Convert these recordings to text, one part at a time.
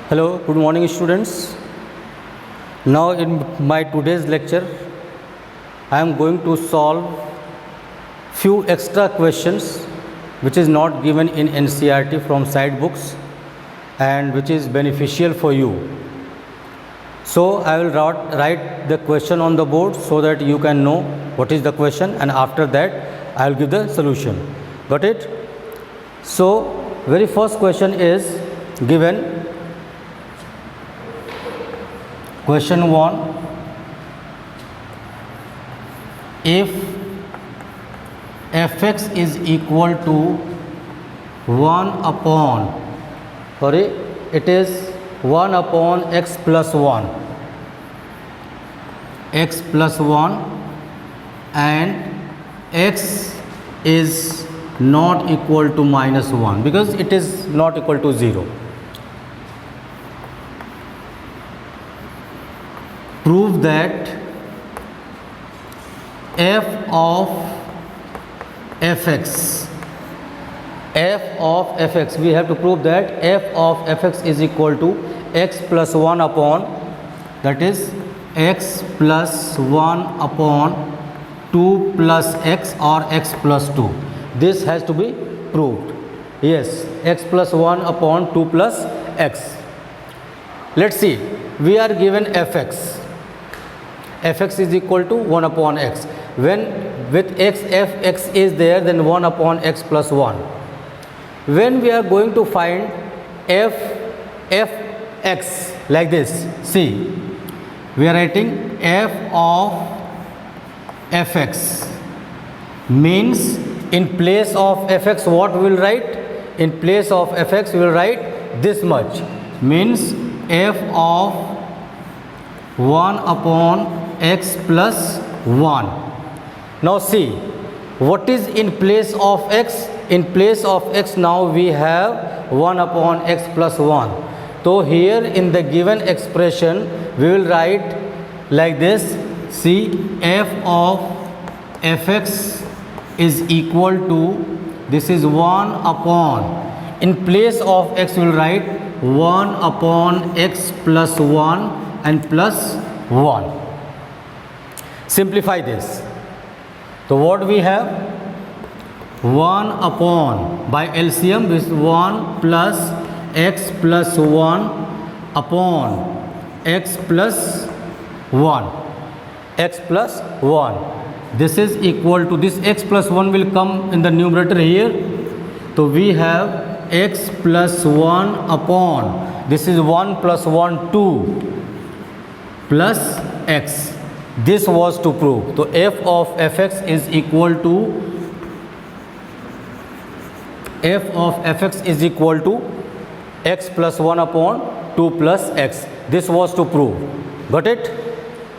Hello, good morning students. Now in my today's lecture, I am going to solve few extra questions which is not given in NCERT from side books and which is beneficial for you. So I will write the question on the board so that you can know what is the question, and after that I will give the solution. Got it? So very first question is given. Question 1, if fx is equal to 1 upon, it is 1 upon x plus 1 and x is not equal to minus 1 because it is not equal to 0. Prove that f of fx, we have to prove that f of fx is equal to x plus 1 upon, that is x plus 1 upon 2 plus x or x plus 2. This has to be proved. Yes, x plus 1 upon 2 plus x. Let's see, we are given fx is equal to 1 upon x. When with x, fx is there, then 1 upon x plus 1. When we are going to find fx like this, see, we are writing f of fx means in place of fx what we will write? In place of fx we will write this much, means f of 1 upon x plus 1. Now see, what is in place of x? In place of x now we have 1 upon x plus 1. So here in the given expression we will write like this, see, f of fx is equal to, this is 1 upon, in place of x we will write 1 upon x plus 1 and plus 1. Simplify this. So what we have? 1 upon, by LCM this is 1 plus x plus 1 upon x plus 1. X plus 1. This is equal to, this x plus 1 will come in the numerator here. So we have x plus 1 upon, this is 1 plus 1, 2 plus x. This was to prove. So f of fx is equal to, f of fx is equal to x plus 1 upon 2 plus x. This was to prove. Got it?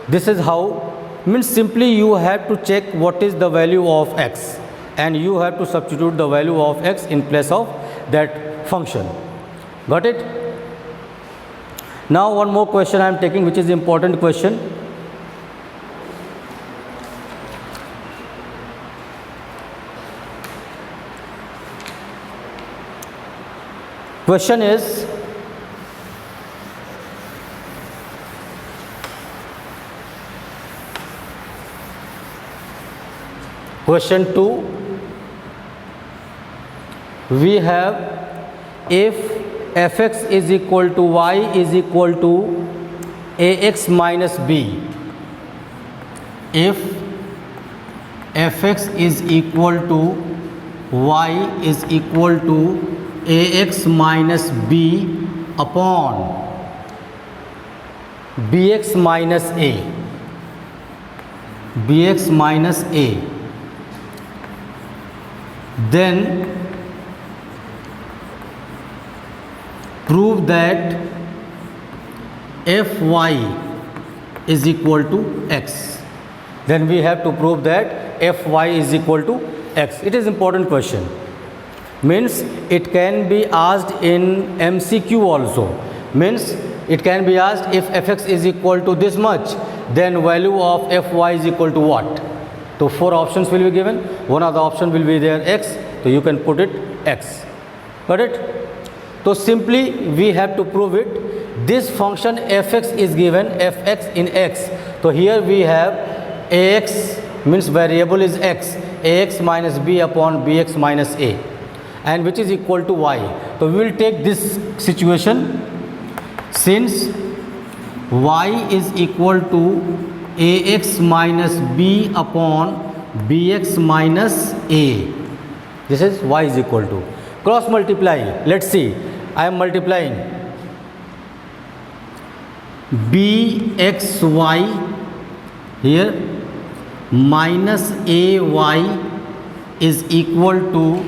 This is how, means simply you have to check what is the value of x and you have to substitute the value of x in place of that function. Got it? Now one more question I am taking, which is important question. Question is, question 2, we have if fx is equal to y is equal to ax minus b. If fx is equal to y is equal to ax minus b upon bx minus a, then prove that fy is equal to x. Then we have to prove that fy is equal to x. It is important question. Means it can be asked in MCQ also. Means it can be asked if fx is equal to this much, then value of fy is equal to what? So 4 options will be given. One of the option will be there x. So you can put it x. Got it? So simply we have to prove it this function fx is given fx in x. So here we have ax means variable is x, ax minus b upon bx minus a, and which is equal to y. So we will take this situation. Since y is equal to ax minus b upon bx minus a, this is y is equal to, cross multiply. Let's see, I am multiplying bxy here minus ay is equal to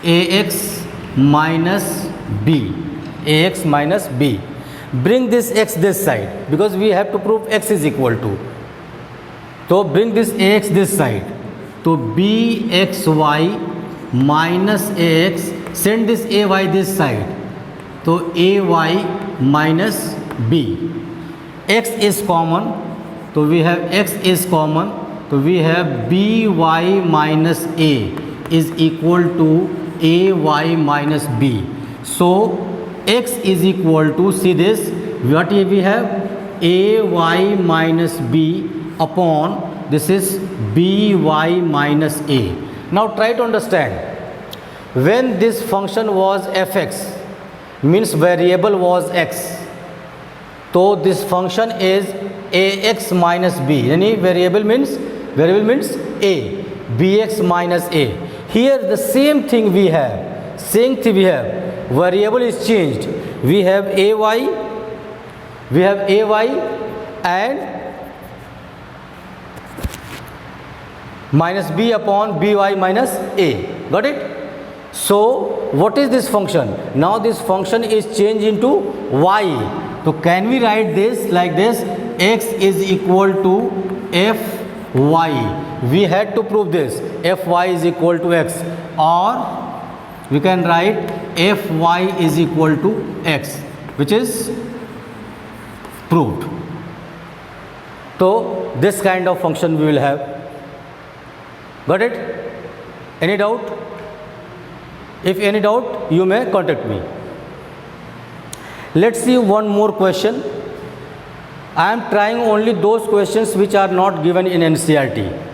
ax minus b, ax minus b. Bring this x this side because we have to prove x is equal to. So bring this ax this side. So bxy minus ax, send this ay this side. So ay minus b. X is common. So we have x is common. So we have by minus a is equal to ay minus b. So x is equal to, see this, what we have, ay minus b upon, this is by minus a. Now try to understand, when this function was fx, means variable was x, so this function is ax minus b, any variable means a, bx minus a. Here the same thing we have, variable is changed. We have ay and minus b upon by minus a. Got it? So what is this function? Now this function is changed into y. So can we write this like this? X is equal to fy. We had to prove this, fy is equal to x, or we can write fy is equal to x, which is proved. So this kind of function we will have. Got it? Any doubt? If any doubt, you may contact me. Let's see one more question. I am trying only those questions which are not given in NCERT.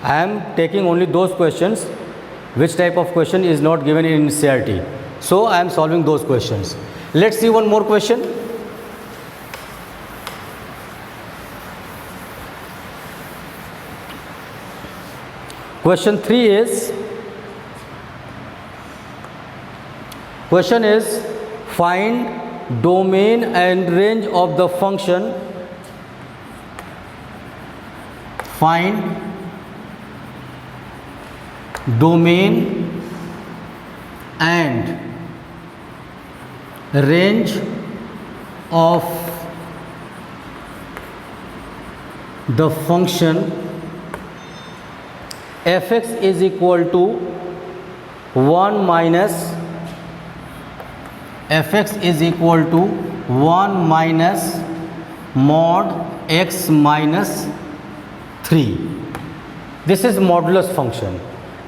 I am taking only those questions which type of question is not given in NCERT. So I am solving those questions. Let's see one more question. Question 3 is, question is find domain and range of the function, find domain and range of the function fx is equal to 1 minus fx is equal to 1 minus mod x minus 3. This is modulus function.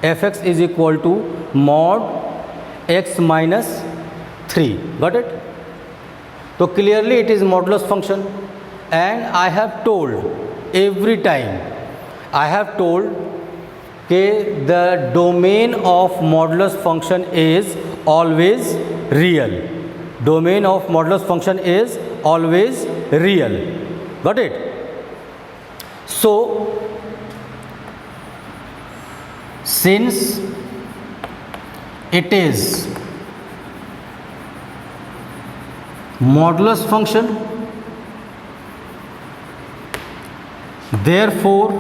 Fx is equal to mod x minus 3. Got it? So clearly it is modulus function, and I have told every time, I have told the domain of modulus function is always real. Domain of modulus function is always real. Got it? So since it is modulus function, therefore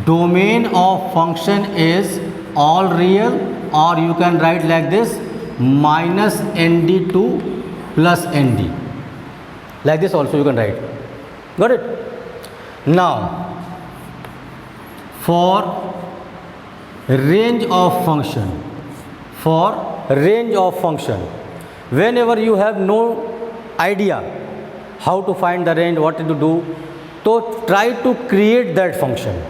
domain of function is all real, or you can write like this, minus nd to plus nd. Like this also you can write. Got it? Now for range of function, whenever you have no idea how to find the range, what to do, so try to create that function.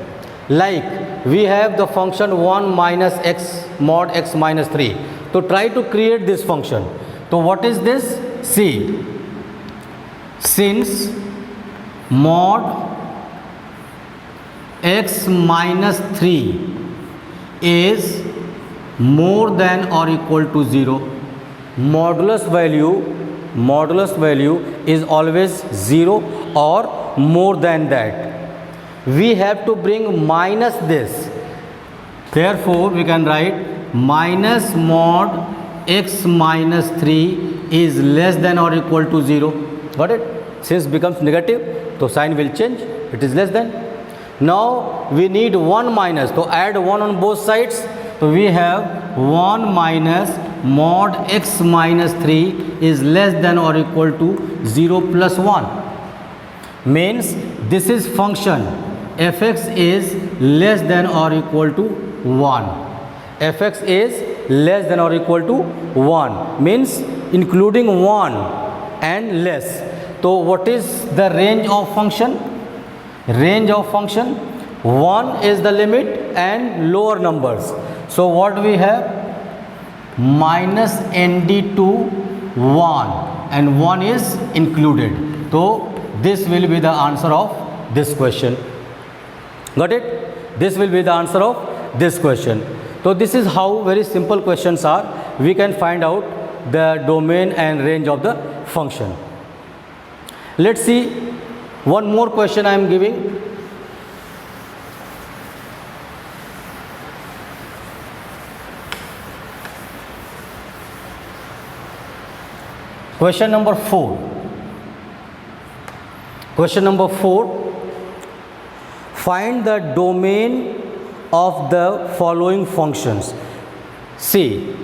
Like we have the function 1 minus x mod x minus 3. So try to create this function. So what is this? See, since mod x minus 3 is more than or equal to 0, modulus value is always 0 or more than that. We have to bring minus this. Therefore, we can write minus mod x minus 3 is less than or equal to 0. Got it? Since becomes negative, so sign will change. It is less than. Now we need 1 minus. So add 1 on both sides. So we have 1 minus mod x minus 3 is less than or equal to 0 plus 1. Means this is function fx is less than or equal to 1. Fx is less than or equal to 1. Means including 1 and less. So what is the range of function? Range of function 1 is the limit and lower numbers. So what we have? Minus nd to 1 and 1 is included. So this will be the answer of this question. Got it? This will be the answer of this question. So this is how very simple questions are. We can find out the domain and range of the function. Let's see one more question I am giving. Question number 4. Question number 4. Find the domain of the following functions. See,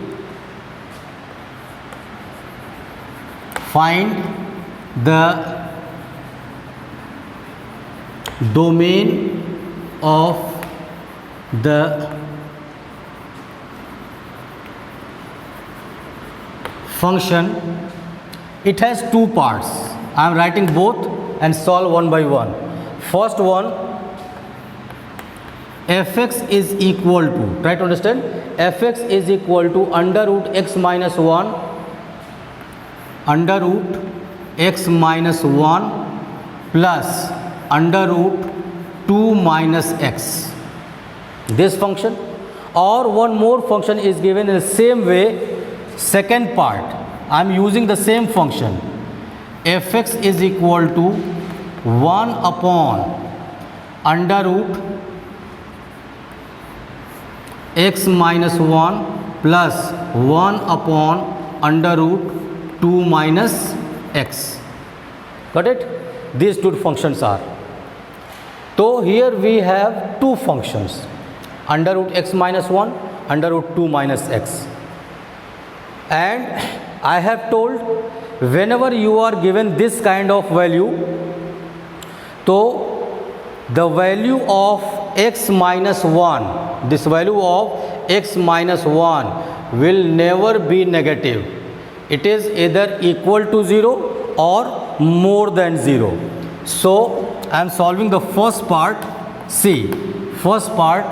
find the domain of the function. It has two parts. I am writing both and solve one by one. First one, fx is equal to, try to understand, fx is equal to under root x minus 1 under root x minus 1 plus under root 2 minus x. This function, or one more function is given in the same way. Second part, I am using the same function. Fx is equal to 1 upon under root x minus 1 plus 1 upon under root 2 minus x. Got it? These two functions are. So here we have two functions, under root x minus 1, under root 2 minus x. And I have told, whenever you are given this kind of value, so the value of x minus 1, this value of x minus 1 will never be negative. It is either equal to 0 or more than 0. So I am solving the first part. See, first part,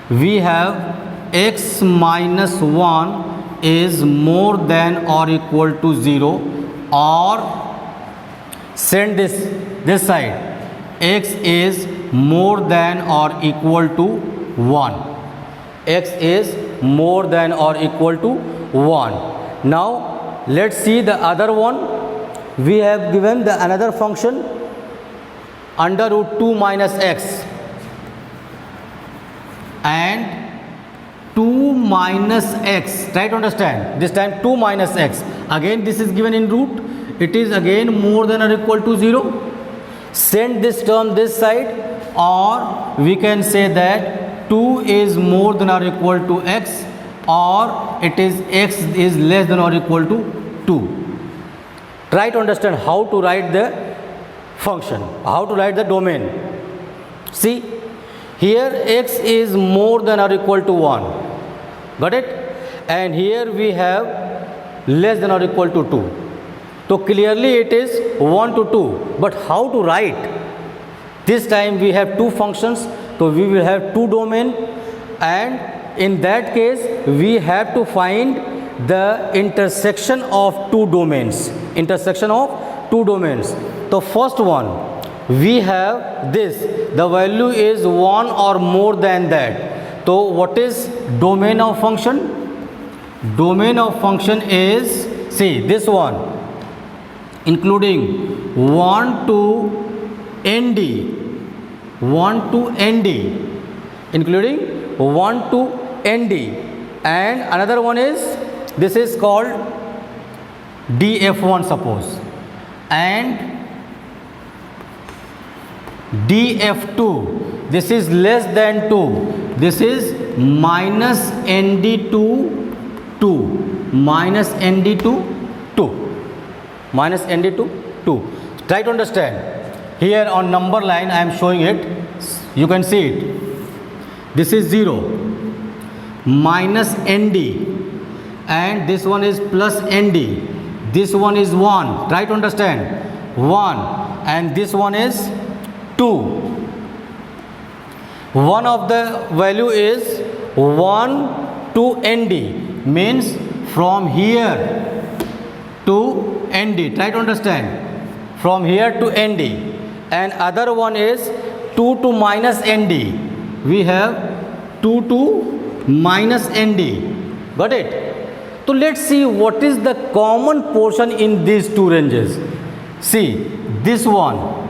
we have x minus 1 is more than or equal to 0, or send this side, x is more than or equal to 1. X is more than or equal to 1. Now let's see the other one. We have given the another function under root 2 minus x, and 2 minus x, try to understand, this time 2 minus x, again this is given in root, it is again more than or equal to 0. Send this term this side, or we can say that 2 is more than or equal to x, or it is x is less than or equal to 2. Try to understand how to write the function, how to write the domain. See, here x is more than or equal to 1. Got it? And here we have less than or equal to 2. So clearly it is 1 to 2. But how to write? This time we have two functions, so we will have two domain, and in that case we have to find the intersection of two domains. Intersection of two domains. So first one, we have this, the value is 1 or more than that. So what is domain of function? Domain of function is, see this one, including 1 to nd, 1 to nd, including 1 to nd, and another one is, this is called df1 suppose, and df2, this is less than 2, this is minus nd to 2, minus nd to 2, minus nd to 2. Try to understand. Here on number line I am showing it, you can see it. This is 0, minus nd, and this one is plus nd, this one is 1. Try to understand. 1, and this one is 2. One of the value is 1 to nd, means from here to nd. Try to understand. From here to nd. And other one is 2 to minus nd. We have 2 to minus nd. Got it? So let's see what is the common portion in these two ranges. See, this one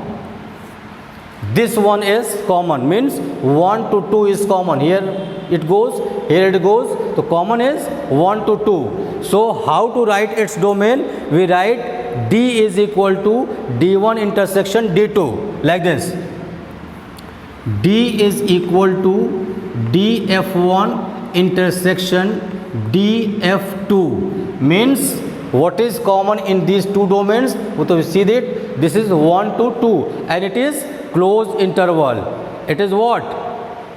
is common, means 1 to 2 is common. Here it goes, here it goes. So common is 1 to 2. So how to write its domain? We write D is equal to D1 intersection D2, like this. D is equal to df1 intersection df2, means what is common in these two domains? So we see that this is 1 to 2, and it is closed interval. It is what?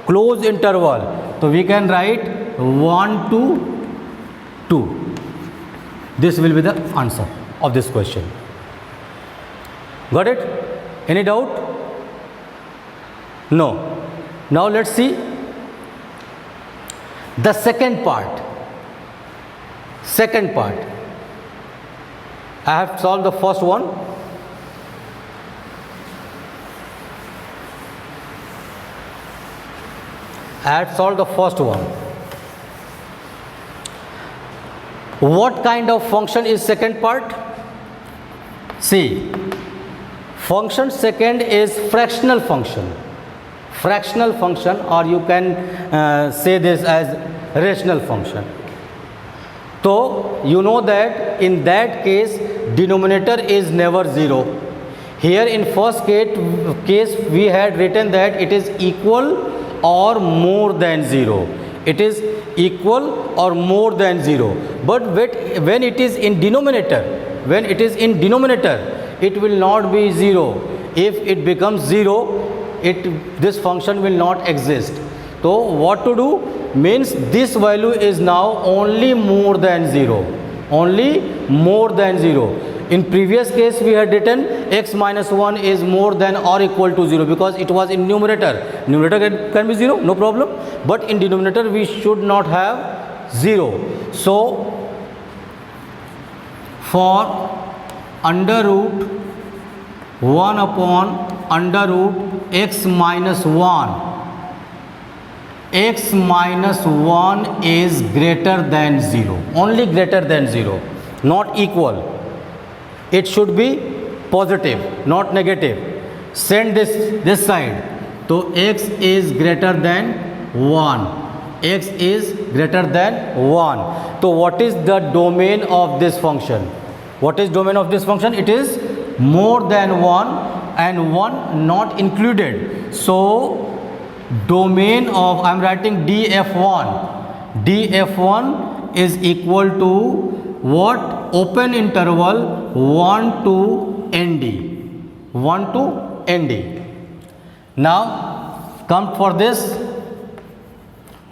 Closed interval. So we can write 1 to 2. This will be the answer of this question. Got it? Any doubt? No. Now let's see the second part. Second part. I have solved the first one. I had solved the first one. What kind of function is second part? See, function second is fractional function. Fractional function, or you can say this as rational function. So you know that in that case denominator is never 0. Here in first case we had written that it is equal or more than 0. It is equal or more than 0. But when it is in denominator, it will not be 0. If it becomes 0, this function will not exist. So what to do? Means this value is now only more than 0. Only more than 0. In previous case we had written x minus 1 is more than or equal to 0 because it was in numerator. Numerator can be 0, no problem. But in denominator we should not have 0. So for under root 1 upon under root x minus 1, x minus 1 is greater than 0, only greater than 0, not equal. It should be positive, not negative. Send this side. So x is greater than 1. X is greater than 1. So what is the domain of this function? What is domain of this function? It is more than 1 and 1 not included. So domain of, I am writing df1. df1 is equal to what? Open interval 1 to nd. 1 to nd. Now come for this.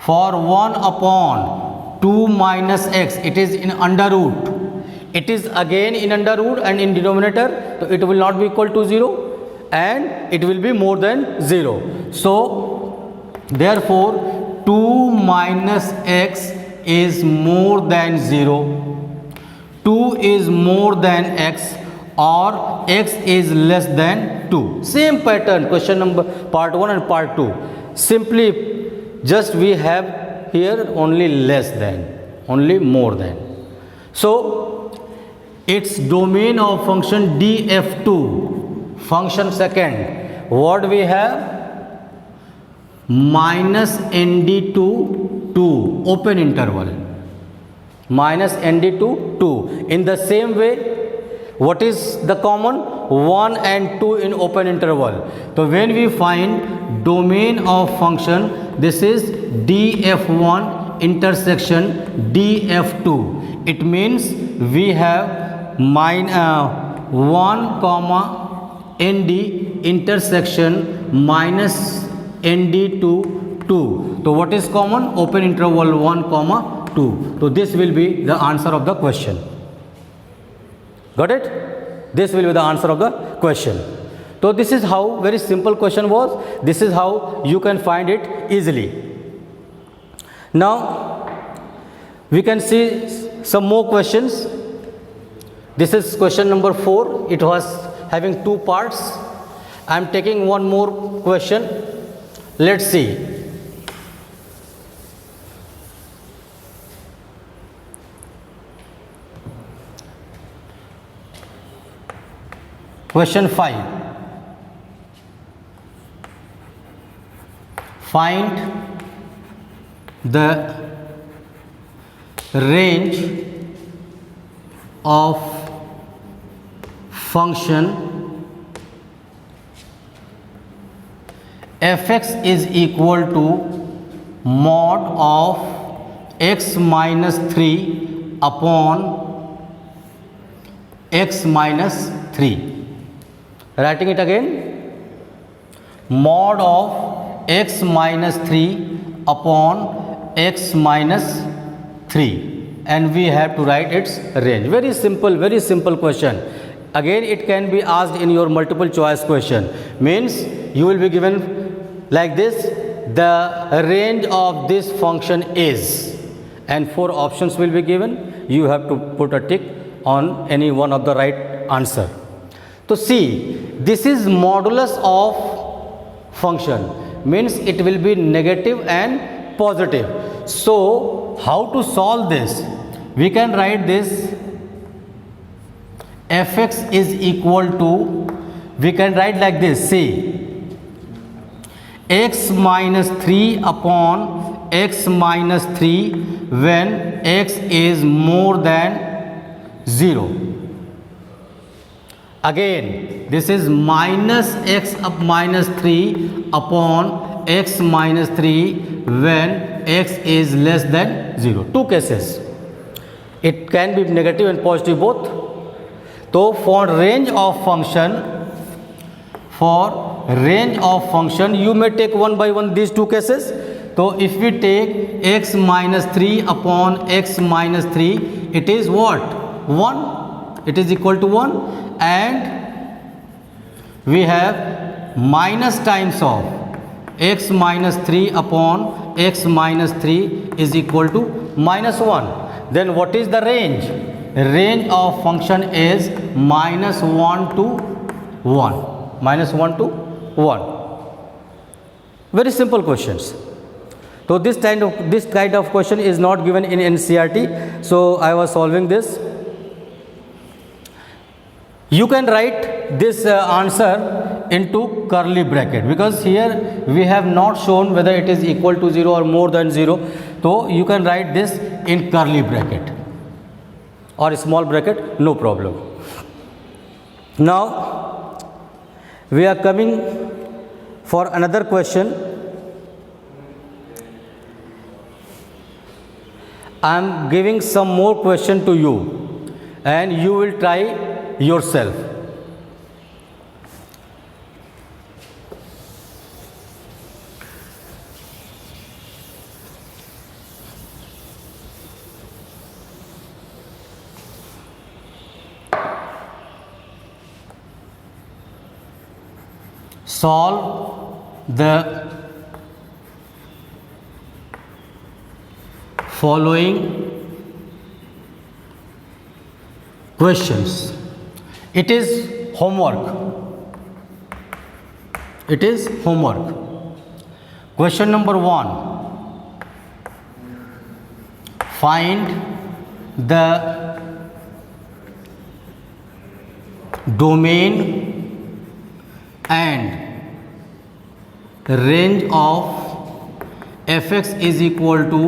For 1 upon 2 minus x, it is in under root. It is again in under root and in denominator, so it will not be equal to 0 and it will be more than 0. So therefore 2 minus x is more than 0, 2 is more than x, or x is less than 2. Same pattern, question number part 1 and part 2. Simply just we have here only less than, only more than. So its domain of function df2, function second, what we have? Minus nd to 2, open interval, minus nd to 2. In the same way, what is the common? 1 and 2 in open interval. So when we find domain of function, this is df1 intersection df2. It means we have 1 comma nd intersection minus nd to 2. So what is common? Open interval 1 comma 2. So this will be the answer of the question. Got it? This will be the answer of the question. So this is how very simple question was. This is how you can find it easily. Now we can see some more questions. This is question number 4. It was having 2 parts. I am taking one more question. Let's see. Question 5. Find the range of function fx is equal to mod of x minus 3 upon x minus 3. Writing it again, mod of x minus 3 upon x minus 3, and we have to write its range. Very simple question. Again, it can be asked in your multiple choice question. Means you will be given like this, the range of this function is, and 4 options will be given. You have to put a tick on any one of the right answer. So see, this is modulus of function, means it will be negative and positive. So how to solve this? We can write this fx is equal to, we can write like this, see, x minus 3 upon x minus 3 when x is more than 0. Again, this is minus x up minus 3 upon x minus 3 when x is less than 0. 2 cases. It can be negative and positive both. So for range of function, you may take one by one these 2 cases. So if we take x minus 3 upon x minus 3, it is what? 1. It is equal to 1. And we have minus times of x minus 3 upon x minus 3 is equal to minus 1. Then what is the range? Range of function is minus 1 to 1. Minus 1 to 1. Very simple questions. So this kind of question is not given in NCERT. So I was solving this. You can write this answer into curly bracket, because here we have not shown whether it is equal to 0 or more than 0. So you can write this in curly bracket or small bracket, no problem. Now we are coming for another question. I am giving some more question to you and you will try yourself. Solve the following questions. It is homework. It is homework. Question number 1. Find the domain and range of fx is equal to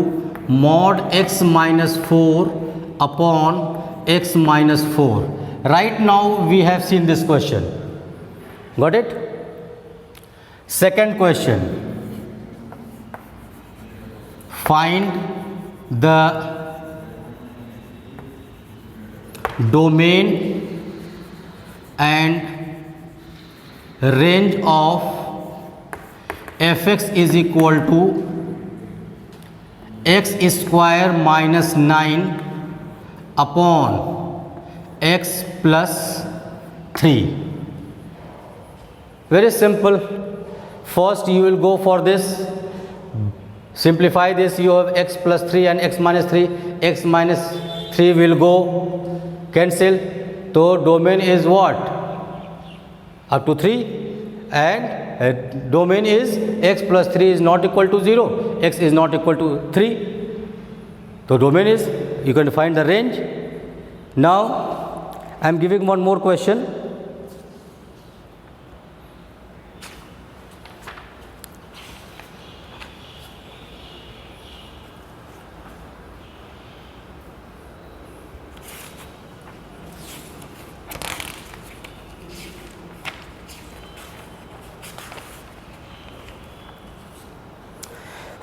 mod x minus 4 upon x minus 4. Right now we have seen this question. Got it? Second question. Find the domain and range of fx is equal to x square minus 9 upon x plus 3. Very simple. First you will go for this. Simplify this. You have x plus 3 and x minus 3. X minus 3 will go cancel. So domain is what? Up to 3, and domain is x plus 3 is not equal to 0. X is not equal to 3. So domain is, you can find the range. Now I am giving one more question.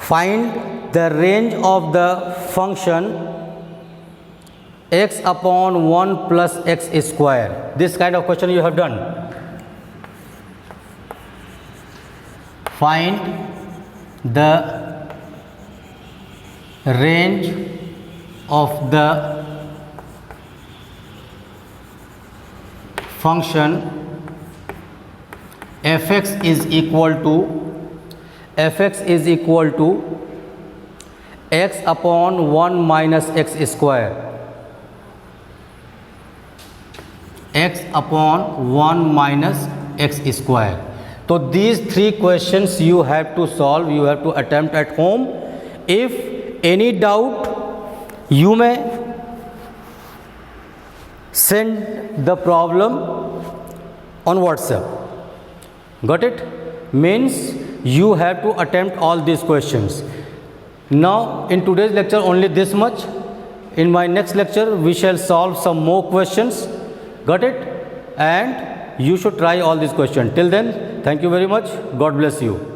Find the range of the function x upon 1 plus x square. This kind of question you have done. Find the range of the function fx is equal to x upon 1 minus x square. X upon 1 minus x square. So these 3 questions you have to solve, you have to attempt at home. If any doubt, you may send the problem on WhatsApp. Got it? Means you have to attempt all these questions. Now in today's lecture only this much. In my next lecture we shall solve some more questions. Got it? And you should try all these questions. Till then, thank you very much. God bless you.